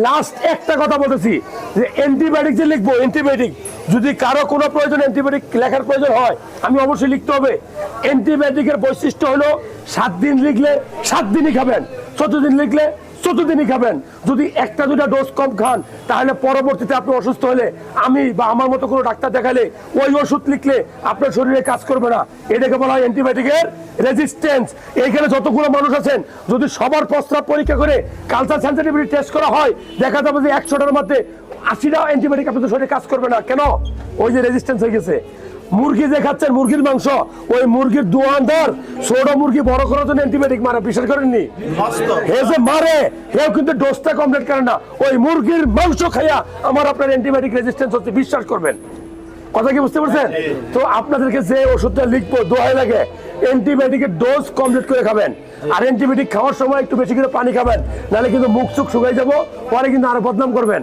Last একটা কথা বলতেছি যে অ্যান্টিবায়োটিক যে লিখবো, অ্যান্টিবায়োটিক যদি কারো কোনো প্রয়োজন অ্যান্টিবায়োটিক লেখার প্রয়োজন হয় আমি অবশ্যই লিখতে হবে। অ্যান্টিবায়োটিকের বৈশিষ্ট্য হলো 7 দিন লিখলে 7 দিনই খাবেন, 14 দিন লিখলে 14 দিনই খাবেন। যদি একটা দুটা ডোজ কম খান তাহলে পরবর্তীতে আপনি অসুস্থ হলে আমি বা আমার মতো কোনো ডাক্তার দেখালে ওই ওষুধ লিখলে আপনার শরীরে কাজ করবে না। এটাকে বলা হয় অ্যান্টিবায়োটিকের রেজিস্ট্যান্স। এইখানে যতগুলো মানুষ আছেন যদি সবার প্রস্রাব পরীক্ষা করে কালচার সেন্সিটিভিটি টেস্ট করা হয় দেখা যাবে যে 100টার মধ্যে 80টা অ্যান্টিবায়োটিক আপনাদের শরীরে কাজ করবে না। কেন? ওই যে রেজিস্ট্যান্স হয়ে গেছে। মুরগি যে খাচ্ছেন মুরগির মাংস, ওই মুরগির দোয়ানদার ছোট মুরগি বড় করার জন্য অ্যান্টিবায়োটিক মারে, বিশ্বাস করেননি? হে যে মারে হেও কিন্তু ডোজটা কমপ্লিট করে না। ওই মুরগির মাংস খাইয়া আমার আপনার অ্যান্টিবায়োটিক রেজিস্ট্যান্স হচ্ছে, বিশ্বাস করবেন। কথা কি বুঝতে পারছেন? তো আপনাদেরকে যে ওষুধটা লিখবো দোহাই লাগে অ্যান্টিবায়োটিকের ডোজ কমপ্লিট করে খাবেন। আর অ্যান্টিবায়োটিক খাওয়ার সময় একটু বেশি করে পানি খাবেন, নাহলে কিন্তু মুখ চুখ শুকাই যাবো, পরে কিন্তু আরো বদনাম করবেন।